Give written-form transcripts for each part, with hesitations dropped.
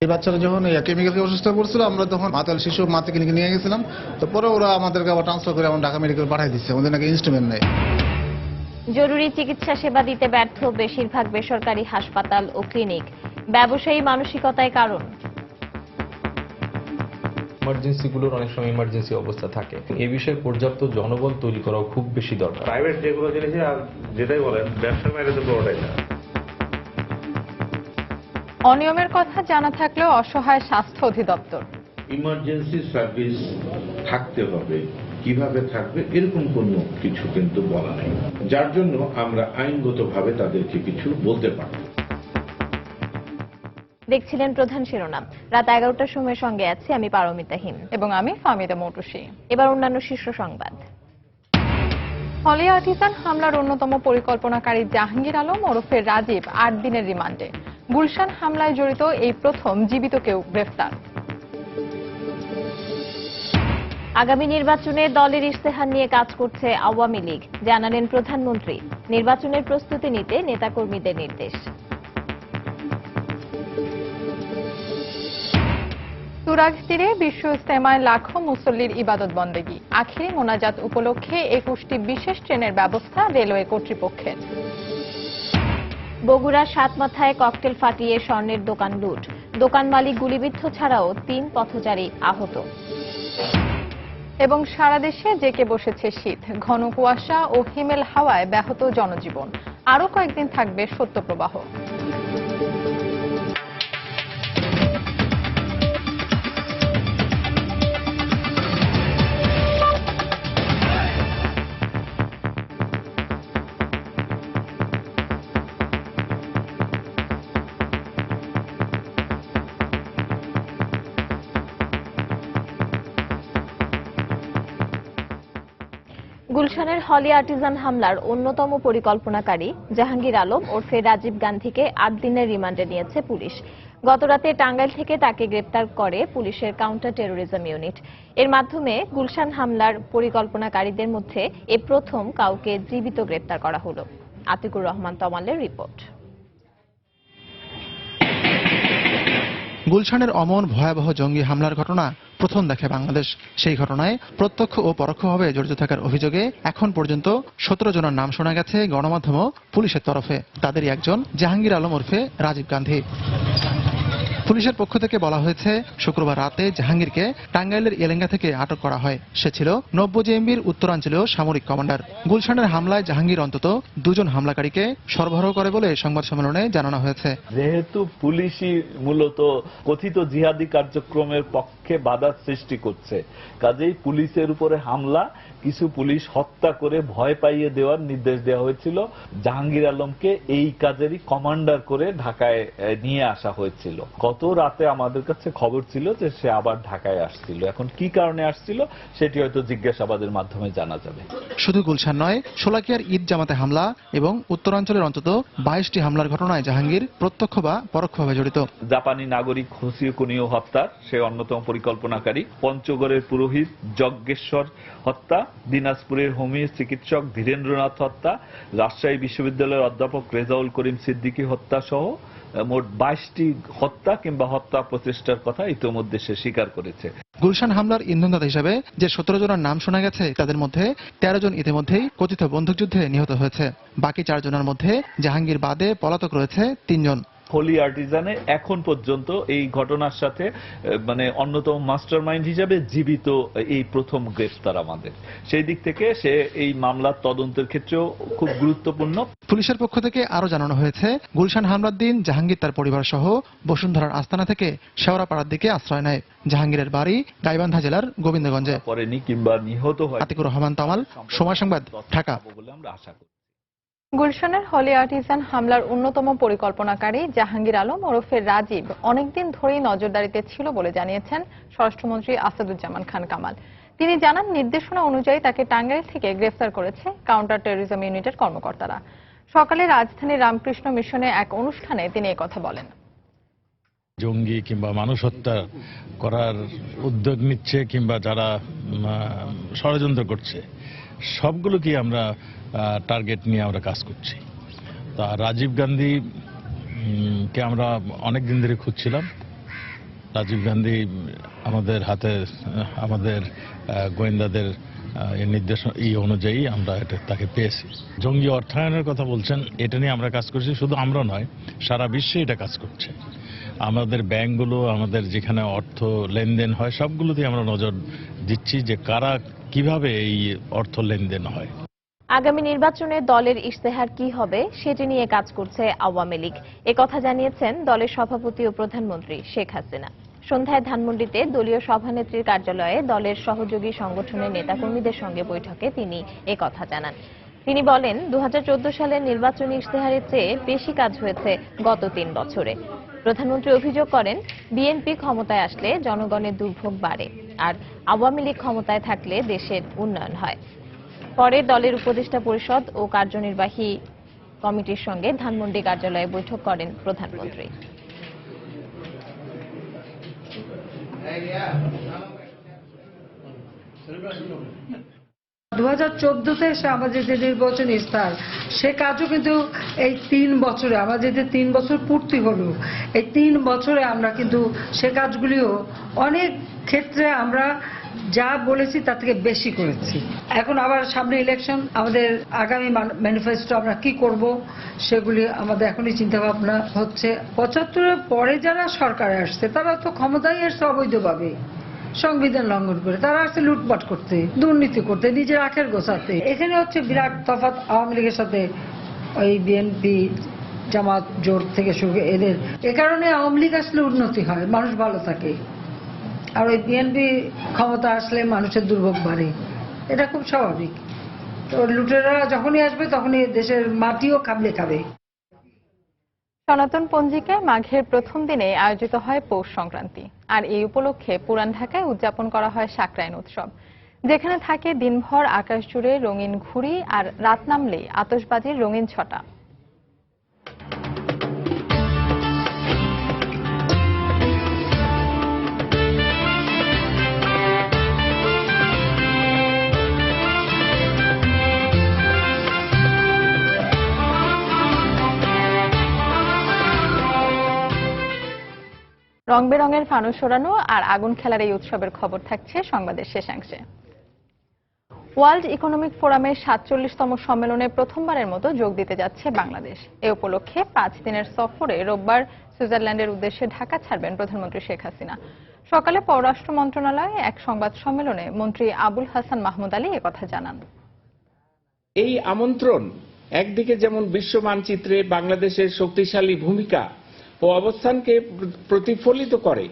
এই বাচ্চারা যখন কেমিক্যালকে অসুস্থ পড়ছিল, আমরা তখন মাতাল শিশু মাতে ক্লিনিকে নিয়ে গেছিলাম। তো পরে ওরা আমাদেরকে আবার ট্রান্সফার করে আমার ঢাকা মেডিকেল পাঠিয়ে দিচ্ছে, ওদের নাকি ইনস্ট্রুমেন্ট নেই। জরুরি চিকিৎসা সেবা দিতে ব্যর্থ বেশিরভাগ বেসরকারি হাসপাতাল ও ক্লিনিক, ব্যবসায়ী মানসিকতায় কারণ। ইমার্জেন্সিগুলোর অনেক সময় ইমার্জেন্সি অবস্থা থাকে, এই বিষয়ে পর্যাপ্ত জনবল তৈরি করা খুব বেশি দরকার। প্রাইভেট যেগুলো জিনিস আর যেটাই বলেন ব্যবসার বাইরে তো পুরোটাই না। অনিয়মের কথা জানা থাকলেও অসহায় স্বাস্থ্য অধিদপ্তর। ইমার্জেন্সি সার্ভিস থাকতে হবে, কিভাবে থাকবে এরকম কোনো কিছু কিন্তু বলা নেই, যার জন্য আমরা আইনগতভাবে তাদেরকে কিছু বলতে পারি। দেখছিলেন প্রধান শিরোনাম। রাত 11টার সময় সঙ্গে আছি আমি পারমিতা হিম এবং আমি ফাহমিদা মৌটুসী। এবার অন্যান্য শীর্ষ সংবাদ। হলি আর্টিজান হামলার অন্যতম পরিকল্পনাকারী জাহাঙ্গীর আলম ওরফে রাজীব 8 দিনের রিমান্ডে। গুলশান হামলায় জড়িত এই প্রথম জীবিত কেউ গ্রেফতার। আগামী নির্বাচনে দলের ইশতেহার নিয়ে কাজ করছে আওয়ামী লীগ, জানালেন প্রধানমন্ত্রী। নির্বাচনের প্রস্তুতি নিতে নেতাকর্মীদের নির্দেশ। তুরাগ তীরে বিশ্ব ইজতেমায় লাখো মুসল্লির ইবাদত বন্দেগী। আখিরি মোনাজাত উপলক্ষে 21টি বিশেষ ট্রেনের ব্যবস্থা রেলওয়ে কর্তৃপক্ষের। বগুড়া সাতমাথায় ককটেল ফাটিয়ে স্বর্ণের দোকান লুট, দোকান মালিক গুলিবিদ্ধ ছাড়াও 3 পথচারী আহত। এবং সারা দেশে জেঁকে বসেছে শীত, ঘন কুয়াশা ও হিমেল হাওয়ায় ব্যাহত জনজীবন। আরও কয়েকদিন থাকবে শৈত্যপ্রবাহ। গুলশানের হলি আর্টিজান হামলার অন্যতম পরিকল্পনাকারী জাহাঙ্গীর আলম ওরফে রাজীব গান্ধীকে 8 দিনের রিমান্ডে নিয়েছে পুলিশ। গতরাতে টাঙ্গাইল থেকে তাকে গ্রেপ্তার করে পুলিশের কাউন্টার টেরোরিজম ইউনিট। এর মাধ্যমে গুলশান হামলার পরিকল্পনাকারীদের মধ্যে এ প্রথম কাউকে জীবিত গ্রেপ্তার করা হলো। আতিকুর রহমান তমালের রিপোর্ট। গুলশানের অমন ভয়াবহ জঙ্গি হামলার ঘটনা প্রথম দেখে বাংলাদেশ। সেই ঘটনায় প্রত্যক্ষ ও পরোক্ষভাবে জড়িত থাকার অভিযোগে এখন পর্যন্ত 17 জনের নাম শোনা গেছে গণমাধ্যম ও পুলিশের তরফে। তাদেরই একজন জাহাঙ্গীর আলম ওরফে রাজীব গান্ধী। পুলিশের পক্ষ থেকে বলা হয়েছে, শুক্রবার রাতে জাহাঙ্গীরকে টাঙ্গাইলের এলেঙ্গা থেকে আটক করা হয়। সে ছিল 90 জেএমবির উত্তরাঞ্চলীয় সামরিক কমান্ডার। গুলশানের হামলায় জাহাঙ্গীর অন্তত 2 জন হামলাকারীকে সরবরাহ করে বলে সংবাদ সম্মেলনে জানানো হয়েছে। যেহেতু পুলিশই মূলত কথিত জিহাদি কার্যক্রমের পক্ষে বাধা সৃষ্টি করছে, কাজেই পুলিশের উপরে হামলা, কিছু পুলিশ হত্যা করে ভয় পাইয়ে দেওয়ার নির্দেশ দেওয়া হয়েছিল। জাহাঙ্গীর আলমকে এই কাজেরই কমান্ডার করে ঢাকায় নিয়ে আসা হয়েছিল। গত রাতে আমাদের কাছে খবর ছিল যে সে আবার ঢাকায় আসছিল। এখন কি কারণে আসছিল সেটি হয়তো জিজ্ঞাসাবাদের মাধ্যমে জানা যাবে। শুধু গুলশান নয়, শোলাকিয়ার ঈদ জামাতে হামলা এবং উত্তরাঞ্চলের অন্তত 22টি হামলার ঘটনায় জাহাঙ্গীর প্রত্যক্ষ বা পরোক্ষভাবে জড়িত। জাপানি নাগরিক হোসিকুনিও হত্যার সে অন্যতম পরিকল্পনাকারী, পঞ্চগড়ের পুরোহিত যজ্ঞেশ্বর হত্যা, দিনাজপুরের হোমিও চিকিৎসক ধীরেন্দ্রনাথ হত্যা, রাজশাহী বিশ্ববিদ্যালয়ের অধ্যাপক রেজাউল করিম সিদ্দিকী হত্যা সহ মোট 22টি হত্যা কিংবা হত্যা প্রচেষ্টার কথা ইতোমধ্যে সে স্বীকার করেছে। গুলশান হামলার ইন্ধনদাতা হিসেবে যে 17 জনের নাম শোনা গেছে, তাদের মধ্যে 13 জন ইতিমধ্যেই কথিত বন্দুকযুদ্ধে নিহত হয়েছে। বাকি 4 জনের মধ্যে জাহাঙ্গীর বাদে পলাতক রয়েছে 3 জন। হলি আর্টিজানে এখন পর্যন্ত এই ঘটনার সাথে অন্যতম মাস্টারমাইন্ড হিসেবে জীবিত এই প্রথম গ্রেফতার আমাদের। সেই দিক থেকে সে এই মামলার তদন্তের ক্ষেত্রেও খুব গুরুত্বপূর্ণ। পুলিশের পক্ষ থেকে আরো জানানো হয়েছে, গুলশান হামলার দিন জাহাঙ্গীর তার পরিবার সহ বসুন্ধরার আস্তানা থেকে শেওড়াপাড়ার দিকে আশ্রয় নেয়। জাহাঙ্গীরের বাড়ি গাইবান্ধা জেলার গোবিন্দগঞ্জে। পরেনি কিংবা নিহত হয়। আতিকুর রহমান তামাল, সময় সংবাদ, ঢাকা। বলে আমরা আশা করি। গুলশানের হলি আর্টিজান হামলার অন্যতম পরিকল্পনাকারী জাহাঙ্গীর আলম ওরফে রাজীব অনেকদিন ধরেই নজরদারিতে ছিল বলে জানিয়েছেন স্বরাষ্ট্রমন্ত্রী আসাদুজ্জামান খান কামাল। তিনি জানান, নির্দেশনা অনুযায়ী তাকে টাঙ্গাইল থেকে গ্রেফতার করেছে কাউন্টার টেরোরিজম ইউনিটের কর্মকর্তারা। সকালে রাজধানীর রামকৃষ্ণ মিশনে এক অনুষ্ঠানে তিনি একথা বলেন। জঙ্গি কিংবা মানুষ হত্যা করার উদ্যোগ নিচ্ছে কিংবা যারা ষড়যন্ত্র করছে, সবগুলোকে আমরা টার্গেট নিয়ে আমরা কাজ করছি। তা রাজীব গান্ধী কে আমরা অনেক দিন ধরে খুঁজছিলাম। রাজীব গান্ধী আমাদের হাতে আমাদের গোয়েন্দাদের নির্দেশ অনুযায়ী আমরা তাকে পেয়েছি। জঙ্গি অর্থায়নের কথা বলছেন, এটা নিয়ে আমরা কাজ করছি। শুধু আমরা নয়, সারা বিশ্বে এটা কাজ করছে। আমাদের ব্যাংকগুলো, আমাদের যেখানে অর্থ লেনদেন হয়, সবগুলোতে আমরা নজর দিচ্ছি যে কারা কিভাবে এই অর্থ লেনদেন হয়। আগামী নির্বাচনে দলের ইশতেহার কি হবে সেটি নিয়ে কাজ করছে আওয়ামী লীগ, একথা জানিয়েছেন দলের সভাপতি ও প্রধানমন্ত্রী শেখ হাসিনা। সন্ধ্যায় ধানমন্ডিতে দলীয় সভানেত্রীর কার্যালয়ে দলের সহযোগী সংগঠনের নেতাকর্মীদের সঙ্গে বৈঠকে তিনি একথা জানান। তিনি বলেন, 2014 সালের নির্বাচনী ইশতেহারের চেয়ে বেশি কাজ হয়েছে গত 3 বছরে। প্রধানমন্ত্রী অভিযোগ করেন, বিএনপি ক্ষমতায় আসলে জনগণের দুর্ভোগ বাড়ে, আর আওয়ামী লীগ ক্ষমতায় থাকলে দেশের উন্নয়ন হয়। পরে দলের উপদেষ্টা পরিষদ ও কার্যনির্বাহী কমিটির সঙ্গে ধানমন্ডি কার্যালয়ে বৈঠক করেন প্রধানমন্ত্রী। 2014-তে আমাদের যে নির্বাচনী ইশতেহার, সে কাজও কিন্তু এই 3 বছরে, আমাদের যে 3 বছর পূর্তি হলো, এই 3 বছরে আমরা কিন্তু সে কাজগুলিও অনেক ক্ষেত্রে আমরা যা বলেছি তার থেকে বেশি করেছি। এখন আবার সামনে ইলেকশন, আমাদের আগামী ম্যানিফেস্টো আমরা কি করব সেগুলি আমাদের এখনই চিন্তা ভাবনা হচ্ছে। 75-এর পরে যারা সরকারে আসছে তারা তো ক্ষমতায় আসছে অবৈধভাবে, সংবিধান লঙ্ঘন করে। তারা আসছে লুটপাট করতে, দুর্নীতি করতে, নিজের আখের গোছাতে। এখানে হচ্ছে বিরাট তফাৎ আওয়ামী লীগের সাথে ওই বিএনপি জামাত জোট থেকে শুরু করে এদের। এ কারণে আওয়ামী লীগ আসলে উন্নতি হয়, মানুষ ভালো থাকে, আর ওই বিএনপি ক্ষমতা আসলে মানুষের দুর্ভোগ বাড়ে। এটা খুব স্বাভাবিক। তো লুটেরা যখনই আসবে তখনই দেশের মাটিও খাবলে খাবে। সনাতন পঞ্জিকায় মাঘের প্রথম দিনে আয়োজিত হয় পৌষ সংক্রান্তি, আর এই উপলক্ষে পুরান ঢাকায় উদযাপন করা হয় সাকরাইন উৎসব, যেখানে থাকে দিনভর আকাশ জুড়ে রঙিন ঘুড়ি আর রাত নামলে আতশবাজির রঙিন ছটা। রং বেরঙের ফানুস ওড়ানো আর আগুন খেলার এই উৎসবের খবর থাকছে সংবাদের শেষাংশে। ওয়ার্ল্ড ইকোনমিক ফোরামের 47তম সম্মেলনে প্রথমবারের মতো যোগ দিতে যাচ্ছে বাংলাদেশ। এ উপলক্ষে 5 দিনের সফরে রোববার সুইজারল্যান্ডের উদ্দেশ্যে ঢাকা ছাড়বেন প্রধানমন্ত্রী শেখ হাসিনা। সকালে পররাষ্ট্র মন্ত্রণালয়ে এক সংবাদ সম্মেলনে মন্ত্রী আবুল হাসান মাহমুদ আলী একথা জানান। এই আমন্ত্রণ একদিকে যেমন বিশ্ব মানচিত্রে বাংলাদেশের শক্তিশালী ভূমিকা ও অবস্থানকে প্রতিফলিত করে,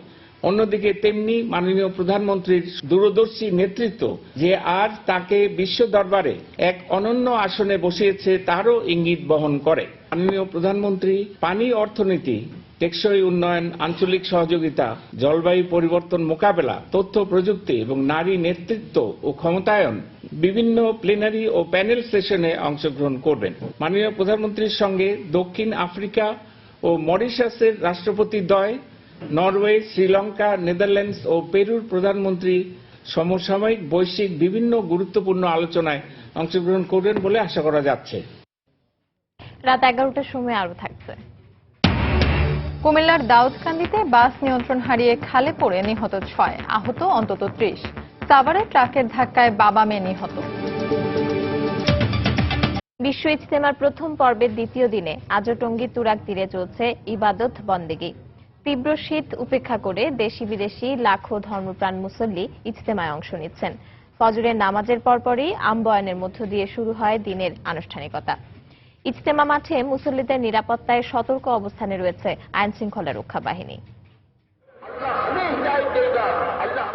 অন্যদিকে তেমনি মাননীয় প্রধানমন্ত্রীর দূরদর্শী নেতৃত্ব যে আজ তাকে বিশ্ব দরবারে এক অনন্য আসনে বসিয়েছে তারও ইঙ্গিত বহন করে। মাননীয় প্রধানমন্ত্রী পানি অর্থনীতি, টেকসই উন্নয়ন, আঞ্চলিক সহযোগিতা, জলবায়ু পরিবর্তন মোকাবেলা, তথ্য প্রযুক্তি এবং নারী নেতৃত্ব ও ক্ষমতায়ন বিভিন্ন প্লেনারি ও প্যানেল সেশনে অংশগ্রহণ করবেন। মাননীয় প্রধানমন্ত্রীর সঙ্গে দক্ষিণ আফ্রিকা ও মরিশাসের রাষ্ট্রপতিদ্বয়, নরওয়ে, শ্রীলঙ্কা, নেদারল্যান্ডস ও পেরুর প্রধানমন্ত্রী সমসাময়িক বৈশ্বিক বিভিন্ন গুরুত্বপূর্ণ আলোচনায় অংশগ্রহণ করবেন বলে আশা করা যাচ্ছে। রাত 11টার সময় আরো থাকছে। কুমিল্লার দাউদকান্দিতে বাস নিয়ন্ত্রণ হারিয়ে খালে পড়ে নিহত 6, আহত অন্তত 30। সাভারে ট্রাকের ধাক্কায় বাবা মেয়ে নিহত। বিশ্ব ইজতেমার প্রথম পর্বের দ্বিতীয় দিনে আজও টঙ্গীর তুরাগ তীরে চলছে ইবাদত বন্দেগি। তীব্র শীত উপেক্ষা করে দেশি বিদেশি লাখো ধর্মপ্রাণ মুসল্লি ইজতেমায় অংশ নিচ্ছেন। ফজরের নামাজের পরপরই আমবয়ানের মধ্য দিয়ে শুরু হয় দিনের আনুষ্ঠানিকতা। ইজতেমা মাঠে মুসল্লিদের নিরাপত্তায় সতর্ক অবস্থানে রয়েছে আইন শৃঙ্খলা রক্ষা বাহিনী।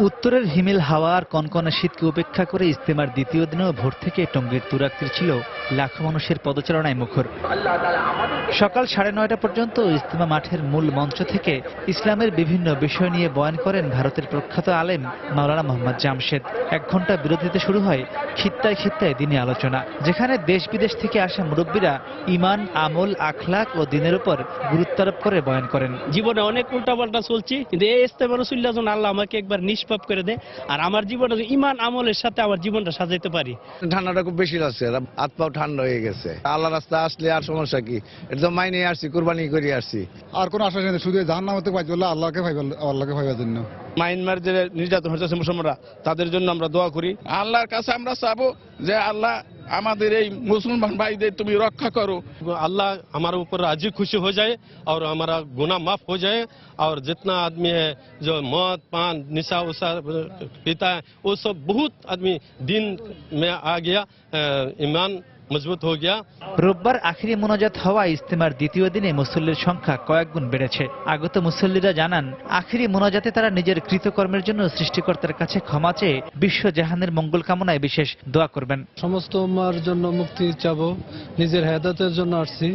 উত্তরের হিমেল হাওয়া আর কনকনে শীতকে উপেক্ষা করে ইজতেমার দ্বিতীয় দিনেও ভোর থেকে টঙ্গীর তুরাগ তীর ছিল লাখো মানুষের পদচারণায় মুখর। সকাল 9:30 পর্যন্ত ইজতেমা মাঠের মূল মঞ্চ থেকে ইসলামের বিভিন্ন বিষয় নিয়ে বয়ান করেন ভারতের প্রখ্যাত আলেম মাওলানা মোহাম্মদ জামশেদ। 1 ঘণ্টা বিরতিতে শুরু হয় খিত্তায় খিত্তায় দিনী আলোচনা, যেখানে দেশ বিদেশ থেকে আসা মুরব্বীরা ইমান, আমল, আখলাক ও দিনের উপর গুরুত্ব আরোপ করে বয়ান করেন। জীবনে অনেক উল্টাপাল্টা চলছি, কিন্তু এই ইজতেমার রাসূলুল্লাহ আল্লাহ আমাকে একবার নিষ্পাপ নিষ্পাপ করে দেয়। আর আমার জীবনটা ইমান আমলের সাথে আমার জীবনটা সাজাইতে পারি। ঠান্ডাটা খুব বেশি লাগছে, হাত পাও ঠান্ডা হয়ে গেছে। আল্লাহ রাস্তা আসলে আর সমস্যা কি, এটা তো মাইনে আসছি, কুরবানি করে আসছি। আর কোনো আশা নেই, শুধু জাহান্নাম হতে পারছি বলে আল্লাহকে ভাইবার জন্য। মায়ানমার যে নির্যাতন হচ্ছে মুসলমানরা, তাদের জন্য আমরা দোয়া করি। আল্লাহর কাছে আমরা চাবো যে আল্লাহ আমাদের এই মুসলমান ভাইদের তুমি রক্ষা করো। अल्लाह हमारे ऊपर राजी खुशी हो जाए और हमारा गुनाह माफ हो जाए, और जितना आदमी है जो मौत पान निशा उसा पीता है वो सब बहुत आदमी दिन में आ गया, ईमान मजबूत हो गया। রোববার আখিরি মোনাজাত হওয়া ইজতেমার দ্বিতীয় দিনে মুসল্লির সংখ্যা কয়েক গুণ বেড়েছে। আগত মুসল্লিরা জানান, আখিরি মোনাজাতে তারা নিজের কৃতকর্মের জন্য সৃষ্টিকর্তার কাছে ক্ষমা চেয়ে বিশ্ব জাহানের মঙ্গল কামনায় বিশেষ দোয়া করবেন। সমস্ত উম্মার জন্য মুক্তি চাবো, নিজের হেদায়েতের জন্য আসছি,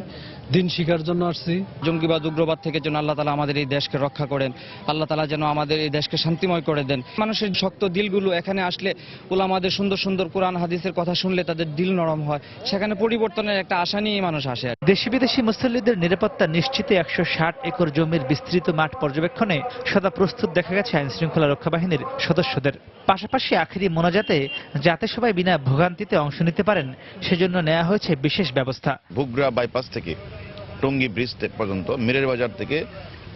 দিন শিখার জন্য আসছি। জঙ্গিবাদ উগ্রবাদ থেকে যেন আল্লাহ তাআলা আমাদের এই দেশকে রক্ষা করেন, আল্লাহ তাআলা যেন আমাদের এই দেশকে শান্তিময় করে দেন। মানুষের শক্ত দিলগুলো এখানে আসলে উলামাদের সুন্দর সুন্দর কোরআন হাদিসের কথা শুনলে তাদের দিল নরম হয়, সেখানে পরিবর্তনের একটা আশা নিয়ে মানুষ আসে। দেশি বিদেশি মুসল্লিদের নিরাপত্তা নিশ্চিতে 160 একর জমির বিস্তৃত মাঠ পর্যবেক্ষণে সদা প্রস্তুত দেখা গেছে আইন শৃঙ্খলা রক্ষা বাহিনীর সদস্যদের। পাশাপাশি আখিরি মোনাজাতে যাতে সবাই বিনা ভোগান্তিতে অংশ নিতে পারেন সেজন্য নেওয়া হয়েছে বিশেষ ব্যবস্থা। বুগরা বাইপাস থেকে টঙ্গী ব্রিজ পর্যন্ত, মিরের বাজার থেকে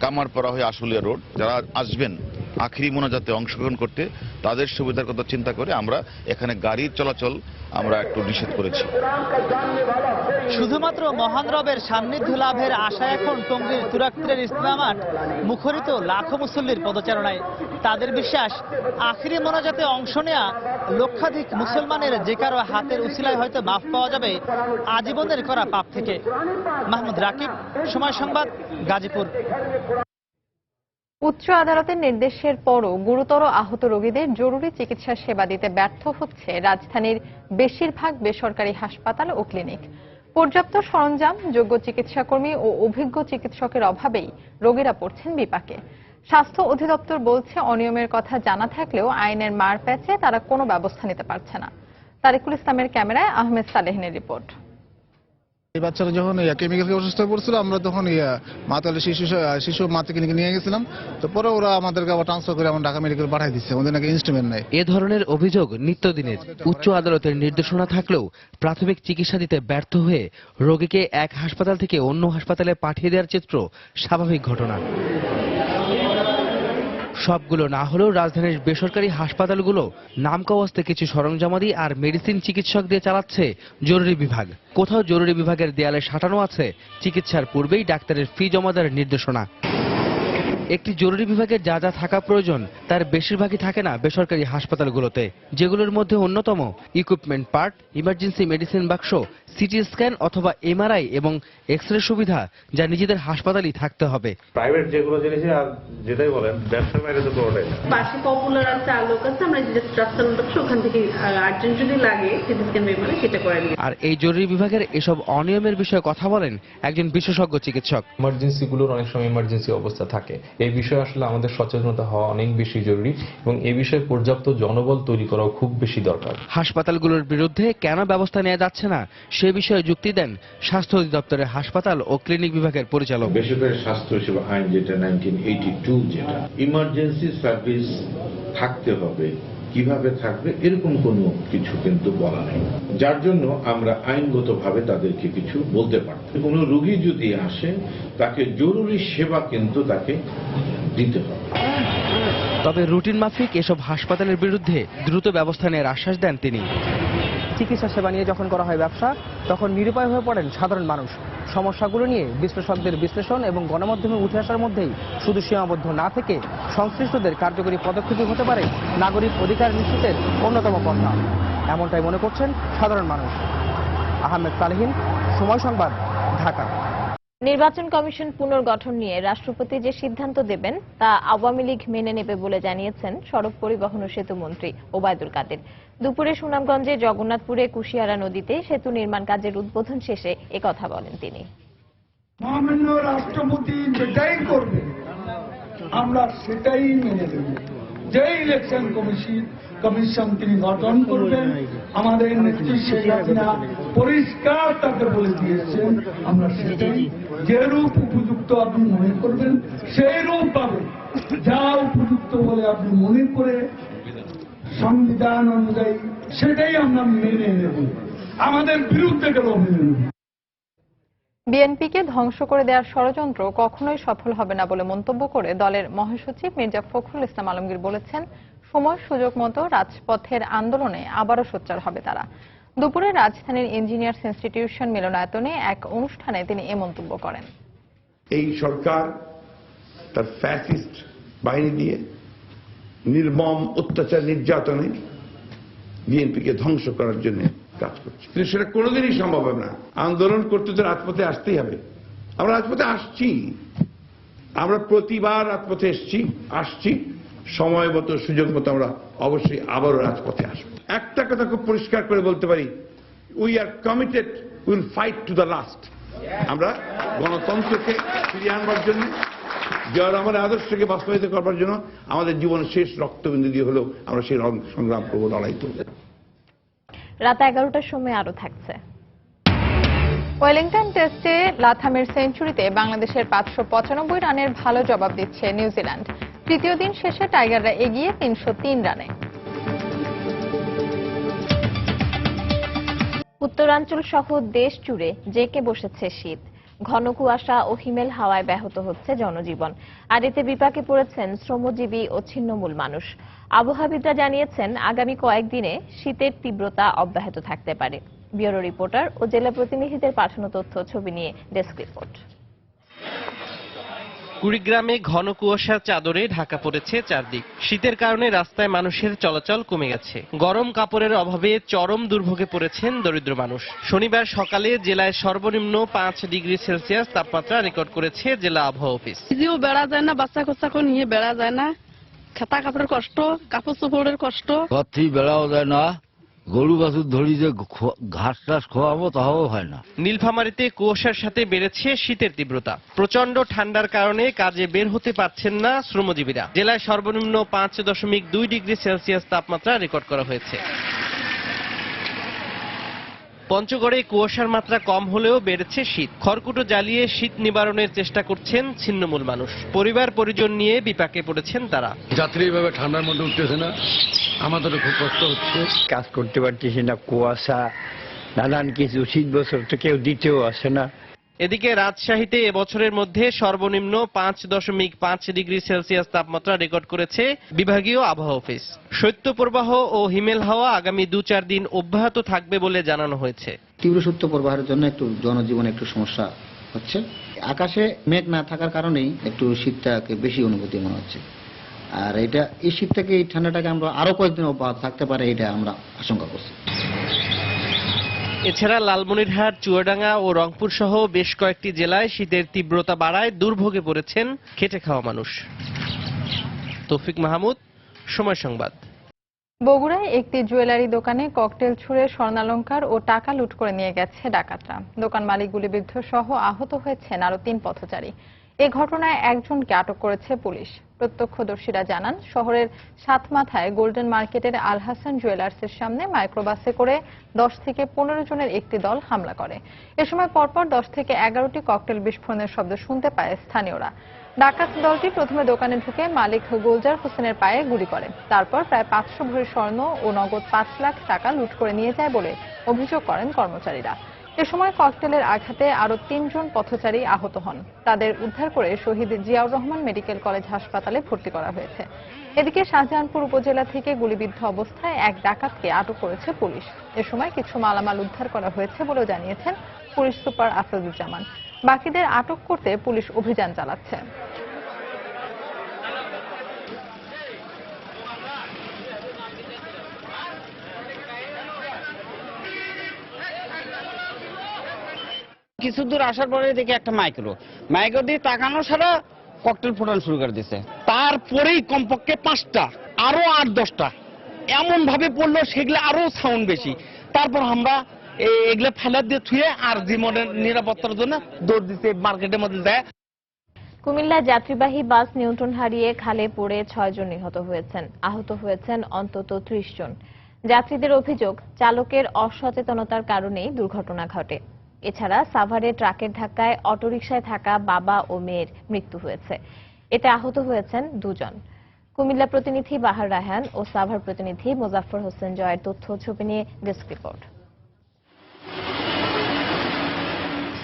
কামারপাড়া হয়ে আশুলিয়া রোড, যারা আসবেন আখিরি মোনাজাতে অংশগ্রহণ করতে তাদের সুবিধার কথা চিন্তা করে আমরা এখানে গাড়ির চলাচল আমরা একটু নিষেধ করেছি। শুধুমাত্র মহান রবের সান্নিধ্য লাভের আশায় এখন টঙ্গীর তুরাগতীরের ইজতেমা মাঠ মুখরিত লাখো মুসল্লির পদচারণায়। তাদের বিশ্বাস, আখিরি মোনাজাতে অংশ নেয়া লক্ষাধিক মুসলমানের যে কারো হাতের উছিলায় হয়তো মাফ পাওয়া যাবে আজীবনের করা পাপ থেকে। মাহমুদ রাকিব, সময় সংবাদ, গাজীপুর। উচ্চ আদালতের নির্দেশের পরও গুরুতর আহত রোগীদের জরুরি চিকিৎসা সেবা দিতে ব্যর্থ হচ্ছে রাজধানীর বেশিরভাগ বেসরকারি হাসপাতাল ও ক্লিনিক। পর্যাপ্ত সরঞ্জাম, যোগ্য চিকিৎসাকর্মী ও অভিজ্ঞ চিকিৎসকের অভাবেই রোগীরা পড়ছেন বিপাকে। স্বাস্থ্য অধিদপ্তর বলছে, অনিয়মের কথা জানা থাকলেও আইনের মার প্যাচে তারা কোনো ব্যবস্থা নিতে পারছে না। তারিকুল ইসলামের ক্যামেরায় আহমেদ সালেহিনের রিপোর্ট। এই বাচ্চারা যখন কেমিক্যাল অসুস্থ হয়ে পড়ছিল, আমরা তখন মাতালে শিশু মাতৃ ক্লিনিকে নিয়ে গেছিলাম। তো পরে ওরা আমাদেরকে আবার ট্রান্সফার করে আমার ঢাকা মেডিকেল পাঠিয়ে দিচ্ছে, ওদের নাকি ইনস্ট্রুমেন্ট নাই। এ ধরনের অভিযোগ নিত্যদিনের। উচ্চ আদালতের নির্দেশনা থাকলেও প্রাথমিক চিকিৎসা দিতে ব্যর্থ হয়ে রোগীকে এক হাসপাতাল থেকে অন্য হাসপাতালে পাঠিয়ে দেওয়ার চিত্র স্বাভাবিক ঘটনা। সবগুলো না হলেও রাজধানীর বেসরকারি হাসপাতালগুলো নামকাওয়াস্তে কিছু সরঞ্জামাদি আর মেডিসিন চিকিৎসক দিয়ে চালাচ্ছে জরুরি বিভাগ। কোথাও জরুরি বিভাগের দেয়ালে সাঁটানো আছে চিকিৎসার পূর্বেই ডাক্তারের ফি জমা দেওয়ার নির্দেশনা। একটি জরুরি বিভাগে যা যা থাকা প্রয়োজন তার বেশিরভাগই থাকে না বেসরকারি হাসপাতালগুলোতে, যেগুলোর মধ্যে অন্যতম ইকুইপমেন্ট পার্ট, ইমার্জেন্সি মেডিসিন বাক্স, সিটি স্ক্যান অথবা এমআরআই এবং এক্সরে সুবিধা, যা নিজেদের হাসপাতালই থাকতে হবে। প্রাইভেট যে কোনো জিনিসে আর যেটাই বলেন ব্যবসার বাইরে তো কোনোটাই না। পাশে পপুলার আছে, আলোক আছে, আমরা যে রাস্তার ওখান থেকে আর্জেন্ট যদি লাগে সিটি স্ক্যান মানে সেটা করে দিই। আর এই জরুরি বিভাগের এসব অনিয়মের বিষয়ে কথা বলেন একজন বিশেষজ্ঞ চিকিৎসক। ইমার্জেন্সিগুলোর অনেক সময় ইমার্জেন্সি অবস্থা থাকে, এই বিষয়ে আসলে আমাদের সচেতনতা হওয়া অনেক বেশি জরুরি এবং এই বিষয়ে পর্যাপ্ত জনবল তৈরি করাও খুব বেশি দরকার। হাসপাতালগুলোর বিরুদ্ধে কেন ব্যবস্থা নেওয়া যাচ্ছে না সে বিষয়ে যুক্তি দেন স্বাস্থ্য অধিদপ্তরের হাসপাতাল ও ক্লিনিক বিভাগের পরিচালক। বেসরকারি স্বাস্থ্য সেবা আইন যেটা 1982, যেটা ইমার্জেন্সি সার্ভিস থাকতে হবে, কিভাবে থাকবে এরকম কোনো কিছু কিন্তু বলা নেই, যার জন্য আমরা আইনগতভাবে তাদেরকে কিছু বলতে পারি। কোনো রোগী যদি আসে তাকে জরুরি সেবা কিন্তু তাকে দিতে হবে। তবে রুটিন মাফিক এসব হাসপাতালের বিরুদ্ধে দ্রুত ব্যবস্থা নেওয়ার আশ্বাস দেন তিনি। চিকিৎসা সেবা নিয়ে যখন করা হয় ব্যবসা, তখন নিরুপায় হয়ে পড়েন সাধারণ মানুষ। সমস্যাগুলো নিয়ে বিশ্লেষকদের বিশ্লেষণ এবং গণমাধ্যমে উঠে আসার মধ্যেই শুধু সীমাবদ্ধ না থেকে সংশ্লিষ্টদের কার্যকরী পদক্ষেপ হতে পারে নাগরিক অধিকার নিশ্চিতের অন্যতম পন্থা, এমনটাই মনে করছেন সাধারণ মানুষ। আহমেদ সালেহিন, সময় সংবাদ, ঢাকা। নির্বাচন কমিশন পুনর্গঠন নিয়ে রাষ্ট্রপতি যে সিদ্ধান্ত দেবেন তা আওয়ামী লীগ মেনে নেবে বলে জানিয়েছেন সড়ক পরিবহন ও সেতু মন্ত্রী ওবায়দুল কাদের। দুপুরে সুনামগঞ্জে জগন্নাথপুরে কুশিয়ারা নদীতে সেতু নির্মাণ কাজের উদ্বোধন শেষে একথা বলেন তিনি। মহামান্য রাষ্ট্রপতি যেটাই করবে আমরা সেটাই মেনে নেব। যে ইলেকশন কমিশন তিনি গঠন করবেন, আমাদের নেত্রী শেখ হাসিনা পরিষ্কার তাকে বলে দিয়েছেন, আমরা সেটাই, যে রূপ উপযুক্ত আপনি মনে করবেন সেই রূপ পাবেন। যা উপযুক্ত বলে আপনি মনে করে সংবিধান অনুযায়ী সেটাই আমরা মেনে নেব, আমাদের বিরুদ্ধে গেলেও মেনে নেব। বিএনপিকে ধ্বংস করে দেওয়ার ষড়যন্ত্র কখনোই সফল হবে না বলে মন্তব্য করে দলের মহাসচিব মির্জা ফখরুল ইসলাম আলমগীর বলেছেন, সময় সুযোগ মতো রাজপথের আন্দোলনে আবারও সোচ্চার হবে তারা। দুপুরে রাজধানীর ইঞ্জিনিয়ার্স ইনস্টিটিউশন মিলনায়তনে এক অনুষ্ঠানে তিনি এ মন্তব্য করেন। এই সরকার তার ফ্যাসিস্ট বাহিনী দিয়ে নির্মম অত্যাচার নির্যাতনে বিএনপিকে ধ্বংস করার জন্য কাজ করছে, কিন্তু সেটা কোনোদিনই সম্ভব হবে না। আন্দোলন করতে তো রাজপথে আসতেই হবে। আমরা রাজপথে আসছি, আমরা প্রতিবার রাজপথে আসছি, সময় মতো সুযোগ মতো আমরা অবশ্যই আবারও রাজপথে আসবো। একটা কথা খুব পরিষ্কার করে বলতে পারি, we are committed, will fight to the last. আমরা গণতন্ত্রকে ফিরিয়ে আনবার জন্য, জিয়াউর রহমানের আদর্শকে বাস্তবায়িত করবার জন্য আমাদের জীবনের শেষ রক্তবিন্দু দিয়ে হলেও আমরা সেই সংগ্রাম করবো, লড়াই করবো। রাত 11টার সময় আরো থাকছে। ওয়েলিংটন টেস্টে লাথামের সেঞ্চুরিতে বাংলাদেশের 595 রানের ভালো জবাব দিচ্ছে নিউজিল্যান্ড। তৃতীয় দিন শেষে টাইগাররা এগিয়ে 303 রানে। উত্তরাঞ্চল সহ দেশ জুড়ে জেঁকে বসেছে শীত। ঘন কুয়াশা ও হিমেল হাওয়ায় ব্যাহত হচ্ছে জনজীবন, আর এতে বিপাকে পড়েছেন শ্রমজীবী ও ছিন্নমূল মানুষ। আবহাওয়াবিদরা জানিয়েছেন, আগামী কয়েকদিনে শীতের তীব্রতা অব্যাহত থাকতে পারে। ব্যুরো রিপোর্টার ও জেলা প্রতিনিধিদের পাঠানো তথ্য ছবি নিয়ে ডেস্ক রিপোর্ট। কুড়িগ্রামে ঘন কুয়াশার চাদরে ঢাকা পড়েছে চারদিক। শীতের কারণে রাস্তায় মানুষের চলাচল কমে গেছে। গরম কাপড়ের অভাবে চরম দুর্ভোগে পড়েছেন দরিদ্র মানুষ। শনিবার সকালে জেলায় সর্বনিম্ন 5 ডিগ্রি সেলসিয়াস তাপমাত্রা রেকর্ড করেছে জেলা আবহাওয়া অফিস। নিজেও বেড়া যায় না, বাচ্চা কোচ্চাকে নিয়ে বেড়া যায় না, খেতা কাপড়ের কষ্ট, কাপড় চোপড়ের কষ্ট, ঘর থেকে বেড়াও যায় না, গরু বাছুর ধরি যে ঘাস টাস খাওয়াবো তাও হয় না। নীলফামারীতে কুয়াশার সাথে বেড়েছে শীতের তীব্রতা। প্রচন্ড ঠান্ডার কারণে কাজে বের হতে পারছেন না শ্রমজীবীরা। জেলায় সর্বনিম্ন 5.2 ডিগ্রি সেলসিয়াস তাপমাত্রা রেকর্ড করা হয়েছে। পঞ্চগড়ে কুয়াশার মাত্রা কম হলেও বেড়েছে শীত। খড়কুটো জ্বালিয়ে শীত নিবারণের চেষ্টা করছেন ছিন্নমূল মানুষ। পরিবার পরিজন নিয়ে বিপাকে পড়েছেন তারা। যাত্রী এইভাবে ঠান্ডার মধ্যে উঠতেছে না, আমাদেরও খুব কষ্ট হচ্ছে। কাজ করতে পারতেছি না, কুয়াশা, নানান কিছু, শীত বছর তো কেউ দিতেও আসে না। এদিকে রাজশাহীতে এবছরের মধ্যে সর্বনিম্ন 5.5 ডিগ্রি সেলসিয়াস তাপমাত্রা রেকর্ড করেছে বিভাগীয় আবহাওয়া অফিস। শৈত্যপ্রবাহ ও হিমেল হাওয়া আগামী 2-4 দিন অব্যাহত থাকবে বলে জানানো হয়েছে। তীব্র শৈত্যপ্রবাহের জন্য একটু জনজীবনে একটু সমস্যা হচ্ছে। আকাশে মেঘ না থাকার কারণেই একটু শীতটাকে বেশি অনুভূতি মনে হচ্ছে। আর এটা এই শীত থেকে এই ঠান্ডাটাকে আমরা আরো কয়েকদিন অব্যাহত থাকতে পারে, এটা আমরা আশঙ্কা করছি। এছাড়া লালমনিরহাট, চুয়াডাঙ্গা ও রংপুর সহ বেশ কয়েকটি জেলায় শীতের তীব্রতা বাড়ায় দুর্ভোগে পড়েছেন খেটে খাওয়া মানুষ। তৌফিক মাহমুদ, সময় সংবাদ। বগুড়ায় একটি জুয়েলারি দোকানে ককটেল ছুড়ে স্বর্ণালংকার ও টাকা লুট করে নিয়ে গেছে ডাকাতরা। দোকান মালিক গুলিবিদ্ধ সহ আহত হয়েছেন আরো 3 পথচারী। এ ঘটনায় একজনকে আটক করেছে পুলিশ। প্রত্যক্ষদর্শীরা জানান, শহরের সাতমাথায় গোল্ডেন মার্কেটের আল হাসান জুয়েলার্সের সামনে মাইক্রোবাসে করে 10 থেকে 15 জনের একটি দল হামলা করে। এ সময় পরপর 10 থেকে 11টি ককটেল বিস্ফোরণের শব্দ শুনতে পায় স্থানীয়রা। ডাকাত দলটি প্রথমে দোকানে ঢুকে মালিক গুলজার হোসেনের পায়ে গুলি করে। তারপর প্রায় 500 ভরি স্বর্ণ ও নগদ 5 লাখ টাকা লুট করে নিয়ে যায় বলে অভিযোগ করেন কর্মচারীরা। এ সময় ককটেলের আঘাতে আরো 3 জন পথচারী আহত হন। তাদের উদ্ধার করে শহীদ জিয়াউর রহমান মেডিকেল কলেজ হাসপাতালে ভর্তি করা হয়েছে। এদিকে শাহজাহানপুর উপজেলা থেকে গুলিবিদ্ধ অবস্থায় এক ডাকাতকে আটক করেছে পুলিশ। এ সময় কিছু মালামাল উদ্ধার করা হয়েছে বলেও জানিয়েছেন পুলিশ সুপার আসাদুজ্জামান। বাকিদের আটক করতে পুলিশ অভিযান চালাচ্ছে। কিছু দূর আসার পরে দেখি একটা মাইক্রো দিয়ে তাকানো ছাড়া ককটেল ফোটানো শুরু করে দিছে। তারপরেই কমপক্ষে 5টা, আরো 8-10টা এমন ভাবে পড়লো, সেগুলো আরো সাউন্ড বেশি। তারপর আমরা এগুলো ফেলা দিয়ে থুয়ে আর জীবনের নিরাপত্তার জন্য দৌড় দিতে মার্কেটের মধ্যে যায়। কুমিল্লা যাত্রীবাহী বাস নিয়ন্ত্রণ হারিয়ে খালে পড়ে 6 জন নিহত হয়েছেন। আহত হয়েছেন অন্তত 30 জন। যাত্রীদের অভিযোগ, চালকের অসচেতনতার কারণেই দুর্ঘটনা ঘটে। এছাড়া সাভারে ট্রাকের ধাক্কায় অটোরিকশায় থাকা বাবা ও মেয়ের মৃত্যু হয়েছে। এতে আহত হয়েছেন 2 জন। কুমিল্লা প্রতিনিধি বাহার রায়হান ও সাভার প্রতিনিধি মোজাফফর হোসেন জয়ের তথ্য ছবি নিয়ে ডেস্ক রিপোর্ট।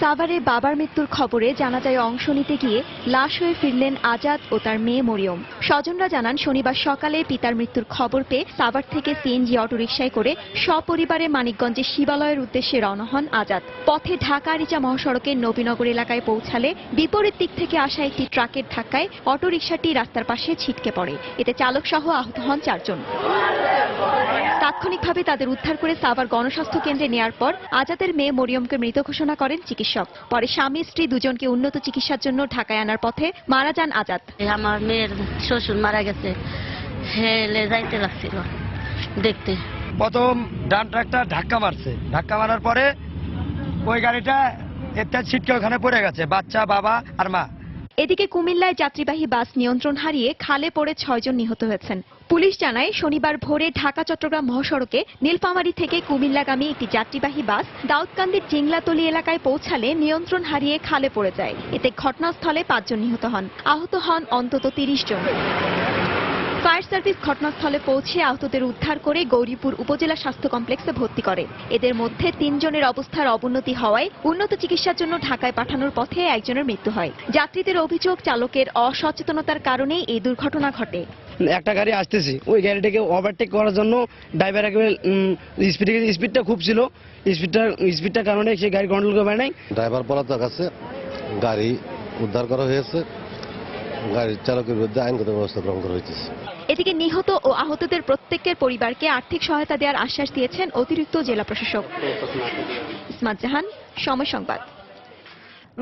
সাভারে বাবার মৃত্যুর খবরে জানাজায় অংশ নিতে গিয়ে লাশ হয়ে ফিরলেন আজাদ ও তার মেয়ে মরিয়ম। স্বজনরা জানান শনিবার সকালে পিতার মৃত্যুর খবর পেয়ে সাভার থেকে সিএনজি অটোরিকশায় করে সপরিবারে মানিকগঞ্জে শিবালয়ের উদ্দেশ্যে রওনা হন আজাদ। পথে ঢাকা আরিচা মহাসড়কের নবীনগর এলাকায় পৌঁছালে বিপরীত দিক থেকে আসা একটি ট্রাকের ধাক্কায় অটোরিকশাটি রাস্তার পাশে ছিটকে পড়ে। এতে চালক সহ আহত হন 4 জন। তাৎক্ষণিকভাবে তাদের উদ্ধার করে সাভার গণস্বাস্থ্য কেন্দ্রে নেয়ার পর আজাদের মেয়ে মরিয়মকে মৃত ঘোষণা করেন চিকিৎসক। পরে স্বামী স্ত্রী দুজনকে উন্নত চিকিৎসার জন্য ঢাকায় আনার পথে মারা যান আজাদ। আমার মেয়ের শ্বশুর মারা গেছে, হেলে যাইতে লাগছিল দেখতে। প্রথম ডান ট্রাকটা ধাক্কা মারছে, ধাক্কা মারার পরে ওই গাড়িটা একটা ছিটকে ওখানে পড়ে গেছে, বাচ্চা, বাবা আর মা। এদিকে কুমিল্লায় যাত্রীবাহী বাস নিয়ন্ত্রণ হারিয়ে খালে পড়ে 6 জন নিহত হয়েছেন। পুলিশ জানায় শনিবার ভোরে ঢাকা চট্টগ্রাম মহাসড়কে নীলফামারী থেকে কুমিল্লাগামী একটি যাত্রীবাহী বাস দাউদকান্দির জিংলাতলি এলাকায় পৌঁছালে নিয়ন্ত্রণ হারিয়ে খালে পড়ে যায়। এতে ঘটনাস্থলে 5 জন নিহত হন। আহত হন অন্তত 30 জন। ফায়ার সার্ভিস ঘটনাস্থলে পৌঁছে আহতদের উদ্ধার করে গৌরীপুর উপজেলা স্বাস্থ্য কমপ্লেক্সে ভর্তি করে। এদের মধ্যে 3 জনের অবস্থার অবনতি হওয়ায় উন্নত চিকিৎসার জন্য ঢাকায় পাঠানোর পথে একজনের মৃত্যু হয়। যাত্রীদের অভিযোগ, চালকের অসচেতনতার কারণেই এই দুর্ঘটনা ঘটে। একটা গাড়ি আসতেছে, ওই গাড়িটাকে ওভারটেক করার জন্য ড্রাইভার একেবারে স্পিডটা খুব ছিল, স্পিডটার কারণে সে গাড়ি কন্ট্রোল করতে পারে নাই। ড্রাইভার পলাতক আছে, গাড়ি উদ্ধার করা হয়েছে, গাড়ির চালকের বিরুদ্ধে আইনগত ব্যবস্থা গ্রহণ করা হয়েছে। এদিকে নিহত ও আহতদের প্রত্যেকের পরিবারকে আর্থিক সহায়তা দেওয়ার আশ্বাস দিয়েছেন অতিরিক্ত জেলা প্রশাসক। ইসমাত জাহান, সময় সংবাদ।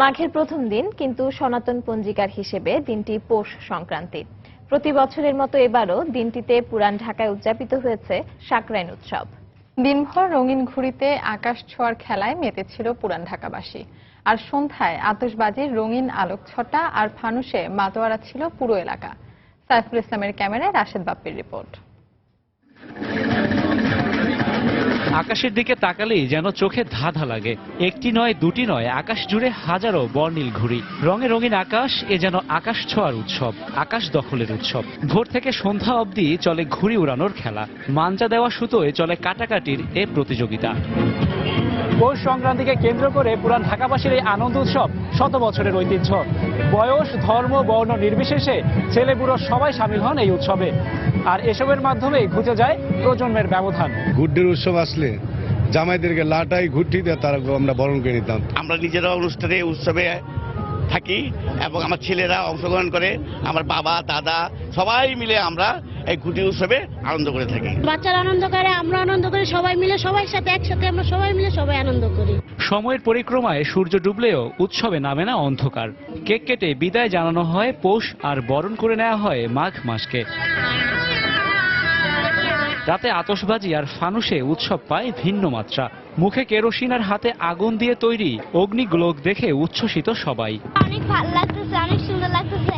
মাঘের প্রথম দিন, কিন্তু সনাতন পঞ্জিকার হিসেবে দিনটি পৌষ সংক্রান্তি। প্রতি বছরের মতো এবারও দিনটিতে পুরান ঢাকায় উদযাপিত হয়েছে সাকরাইন উৎসব। দিনভর রঙিন ঘুড়িতে আকাশ ছোঁয়ার খেলায় মেতেছিল পুরান ঢাকাবাসী। আর সন্ধ্যায় আতশবাজির রঙিন আলোকছটা আর ফানুসে মাতোয়ারা ছিল পুরো এলাকা। সাইফুল ইসলামের ক্যামেরায় রাশেদ বাপ্পির রিপোর্ট। আকাশের দিকে তাকালেই যেন চোখে ধাঁধা লাগে। একটি নয়, দুটি নয়, আকাশ জুড়ে হাজারো বর্ণিল ঘুড়ি। রঙে রঙিন আকাশ, এ যেন আকাশ ছোঁয়ার উৎসব, আকাশ দখলের উৎসব। ভোর থেকে সন্ধ্যা অবধি চলে ঘুড়ি উড়ানোর খেলা। মাঞ্জা দেওয়া সুতোয় চলে কাটাকাটির এ প্রতিযোগিতা। পৌষ সংক্রান্তিকে কেন্দ্র করে পুরান ঢাকাবাসীর এই আনন্দ উৎসব 100 বছরের ঐতিহ্য। বয়স, ধর্ম, বর্ণ নির্বিশেষে ছেলে বুড়ো সবাই সামিল হন এই উৎসবে। আর এসবের মাধ্যমেই ঘুচে যায় প্রজন্মের ব্যবধান। ঘুরটির উৎসব আসলে জামাইদেরকে লাটাই ঘুরটি দিয়ে তারা আমরা বরণ করে নিতাম। আমরা নিজেরা অনুষ্ঠানে উৎসবে থাকি এবং আমার ছেলেরা অংশগ্রহণ করে, আমার বাবা, দাদা সবাই মিলে আমরা এই ঘুরটি উৎসবে আনন্দ করে থাকি। বাচ্চারা আনন্দ করে, আমরা আনন্দ করি, সবাই মিলে, সবাই সাথে একসাথে আমরা সবাই মিলে সবাই আনন্দ করি। সময়ের পরিক্রমায় সূর্য ডুবলেও উৎসবে নামে না অন্ধকার। কেক কেটে বিদায় জানানো হয় পৌষ, আর বরণ করে নেওয়া হয় মাঘ মাসকে। রাতে আতশবাজি আর ফানুসে উৎসব পায় ভিন্ন মাত্রা। মুখে কেরোসিন আর হাতে আগুন দিয়ে তৈরি অগ্নিগোলক দেখে উচ্ছ্বসিত সবাই। অনেক ভালো লাগতেছে, অনেক সুন্দর লাগতেছে।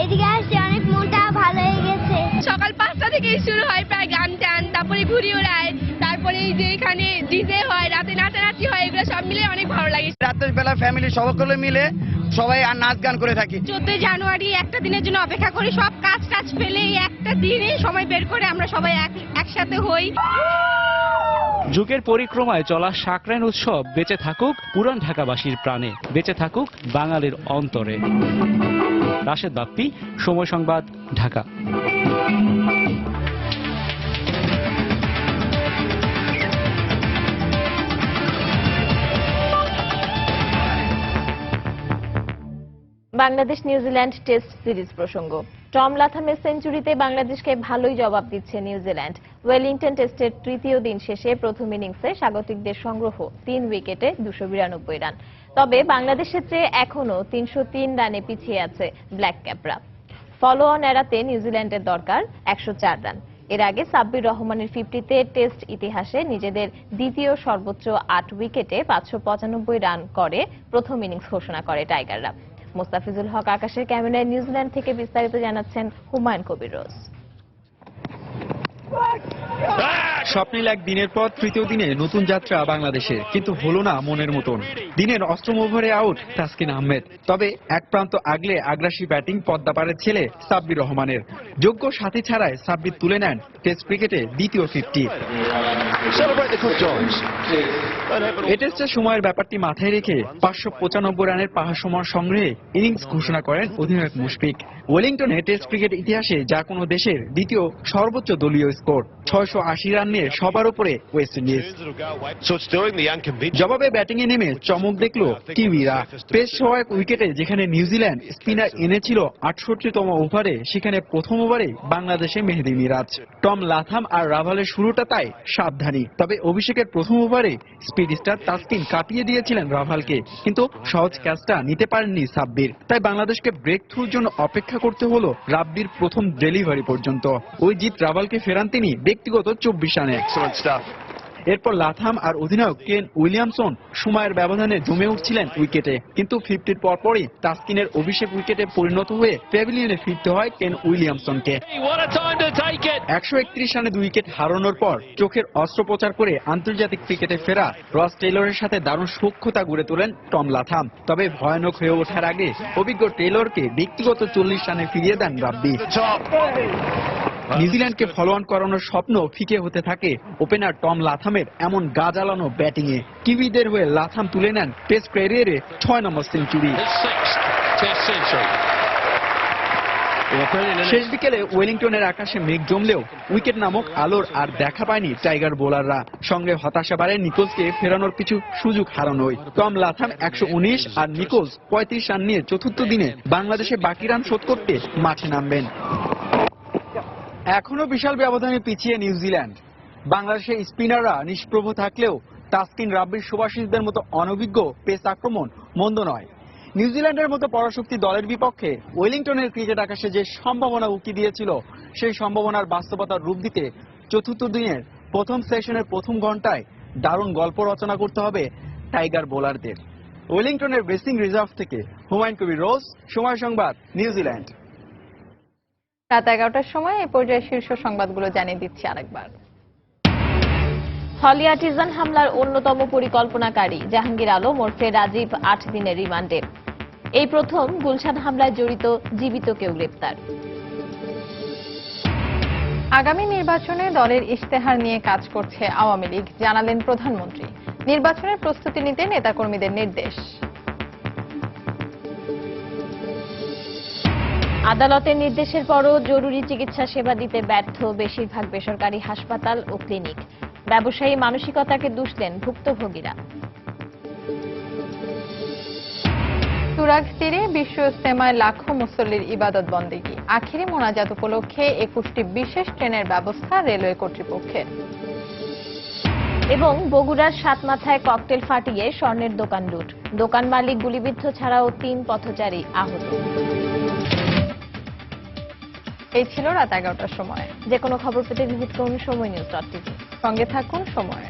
এদিকে আসছে অনেক মনটা ভালো হয়ে গেছে। সকাল 5টা থেকে শুরু হয় প্রায় গান টান, তারপরে ঘুড়ি ওড়ায়, তারপরে এই যে এখানে ডিজে হয়, রাতে নাচানাচি হয়, এগুলো সব মিলে অনেক ভালো লাগে। রাতের বেলা ফ্যামিলি সকলে মিলে সবাই আর নাচ গান করে থাকি। 14 জানুয়ারি একটা দিনের জন্য অপেক্ষা করি, সব কাজ টাজ ফেলে একটা দিনে সময় বের করে আমরা সবাই একসাথে হই। যুগের পরিক্রমায় চলা সাকরাইন উৎসব বেঁচে থাকুক পুরান ঢাকাবাসীর প্রাণে, বেঁচে থাকুক বাঙালির অন্তরে। রাশেদ বাপ্পি, সময় সংবাদ, Dhaka. Bangladesh New Zealand test series প্রসঙ্গ। টম লাথামের সেঞ্চুরিতে বাংলাদেশকে ভালোই জবাব দিচ্ছে নিউজিল্যান্ড। ওয়েলিংটন টেস্টের তৃতীয় দিন শেষে প্রথম ইনিংসে স্বাগতিকদের সংগ্রহ 3 উইকেটে 292 রান। তবে বাংলাদেশের চেয়ে এখনও 303 রানে পিছিয়ে আছে ব্ল্যাক ক্যাপরা। ফলো অন এড়াতে নিউজিল্যান্ডের দরকার 104 রান। এর আগে সাব্বির রহমানের 50তে টেস্ট ইতিহাসে নিজেদের দ্বিতীয় সর্বোচ্চ 8 উইকেটে 595 রান করে প্রথম ইনিংস ঘোষণা করে টাইগাররা। মোস্তাফিজুল হক আকাশের ক্যামেরায় নিউজিল্যান্ড থেকে বিস্তারিত জানাচ্ছেন হুমায়ুন কবির রোজ। স্বপ্নিল এক দিনের পর তৃতীয় দিনে নতুন যাত্রা বাংলাদেশের, কিন্তু হলো না মনের মতন। দিনের অষ্টম ওভারে আউট তাসকিন আহমেদ, তবে এক প্রান্ত আগলে আগ্রাসী ব্যাটিং পদ্মাপাড়ের ছেলে সাব্বির রহমানের। যোগ্য সাথী ছাড়াই সাব্বির তুলে নেন টেস্ট ক্রিকেটে দ্বিতীয় 50। এ টেস্টের সময়ের ব্যাপারটি মাথায় রেখে 595 রানের পাহাড় সমান সংগ্রহে ইনিংস ঘোষণা করেন অধিনায়ক মুশফিক। ওয়েলিংটনে টেস্ট ক্রিকেট ইতিহাসে যা কোনো দেশের দ্বিতীয় সর্বোচ্চ দলীয় স্কোর। 680 রান নিয়ে সবার উপরে ওয়েস্ট ইন্ডিজ। জবাবে ব্যাটিং এ নেমে চমক দেখল কিউইরা। পেস সহায়ক উইকেটে যেখানে নিউজিল্যান্ড স্পিনার এনেছিল 68তম ওভারে, সেখানে প্রথম ওভারে বাংলাদেশে মেহেদী মিরাজ, টম লাথাম আর রাভালের শুরুটা তাই সাবধানী। তবে অভিষেকের প্রথম ওভারে স্পিড স্টার তাসকিন কাটিয়ে দিয়েছিলেন রাভালকে, কিন্তু সহজ ক্যাচটা নিতে পারেননি সাব্বির। তাই বাংলাদেশকে ব্রেক থ্রুর জন্য অপেক্ষা করতে হলো রাব্বির প্রথম ডেলিভারি পর্যন্ত। ওই জিত রাভালকে ফেরান তিনি ব্যক্তিগত 24 রানে। এরপর লাথাম আর অধিনায়ক কেন উইলিয়ামসন সময়ের ব্যবধানে জমে উঠছিলেন উইকেটে, কিন্তু 50-র পরপরই তাসকিনের অভিষেক উইকেটে পরিণত হয়ে প্যাভিলিয়নে ফিরতে হয় কেন উইলিয়ামসনকে। 131 রানে 2 উইকেট হারানোর পর চোখের অস্ত্রোপচার করে আন্তর্জাতিক ক্রিকেটে ফেরা রস টেইলরের সাথে দারুণ সখ্যতা গড়ে তোলেন টম লাথাম। তবে ভয়ানক হয়ে ওঠার আগে অভিজ্ঞ টেইলরকে ব্যক্তিগত 40 রানে ফিরিয়ে দেন রাব্বি। নিউজিল্যান্ডকে ফলো অন করানোর স্বপ্ন ফিকে হতে থাকে ওপেনার টম লাথামের এমন গা জ্বালানো ব্যাটিংয়ে। কিউইদের হয়ে লাথাম তুলে নেন টেস্ট ক্যারিয়ারে 6 নম্বর সেঞ্চুরি। শেষ বিকেলে ওয়েলিংটনের আকাশে মেঘ জমলেও উইকেট নামক আলোর আর দেখা পায়নি টাইগার বোলাররা। সঙ্গে হতাশা বাড়ে নিকোলসকে ফেরানোর কিছু সুযোগ হারানোয়। টম লাথাম 119 আর নিকোলস 35 রান নিয়ে চতুর্থ দিনে বাংলাদেশে বাকি রান শোধ করতে মাঠে নামবেন। এখনো বিশাল ব্যবধানে পিছিয়ে নিউজিল্যান্ড। বাংলাদেশের স্পিনাররা নিষ্প্রভ থাকলেও তাসকিন, রাব্বির, সুভাশিসদের মতো অনভিজ্ঞ পেস আক্রমণ মন্দ নয়। নিউজিল্যান্ডের মতো পরাশক্তি দলের বিপক্ষে ওয়েলিংটনের ক্রিকেট আকাশে যে সম্ভাবনা উকি দিয়েছিল, সেই সম্ভাবনার বাস্তবতার রূপ দিতে চতুর্থ দিনের প্রথম সেশনের প্রথম ঘন্টায় দারুণ গল্প রচনা করতে হবে টাইগার বোলারদের। ওয়েলিংটনের বেসিং রিজার্ভ থেকে হুমায়ুন কবির রোজ, সময় সংবাদ, নিউজিল্যান্ড। রাত 11টার সময় এই পর্যায়ে শীর্ষ সংবাদগুলো জানিয়ে দিচ্ছি আরেকবার। হলি আর্টিজান হামলার অন্যতম পরিকল্পনাকারী জাহাঙ্গীর আলম ওরফে রাজীব 8 দিনের রিমান্ডে। এই প্রথম গুলশান হামলায় জড়িত জীবিত কেউ গ্রেপ্তার। আগামী নির্বাচনে দলের ইশতেহার নিয়ে কাজ করছে আওয়ামী লীগ, জানালেন প্রধানমন্ত্রী। নির্বাচনের প্রস্তুতি নিতে নেতাকর্মীদের নির্দেশ। আদালতের নির্দেশের পরও জরুরি চিকিৎসা সেবা দিতে ব্যর্থ বেশিরভাগ বেসরকারি হাসপাতাল ও ক্লিনিক। ব্যবসায়ী মানসিকতাকে দুষলেন ভুক্তভোগীরা। তুরাগ তীরে বিশ্ব ইজতেমায় লাখো মুসল্লির ইবাদত বন্দেগী। আখিরি মোনাজাত উপলক্ষে 21টি বিশেষ ট্রেনের ব্যবস্থা রেলওয়ে কর্তৃপক্ষের। এবং বগুড়ার সাতমাথায় ককটেল ফাটিয়ে স্বর্ণের দোকান লুট। দোকান মালিক গুলিবিদ্ধ ছাড়াও 3 পথচারী আহত। এই ছিল রাত 11টার সময়। যে কোনো খবর পেতে ভিজিট করুন সময় নিউজ.টিভি। সঙ্গে থাকুন সময়।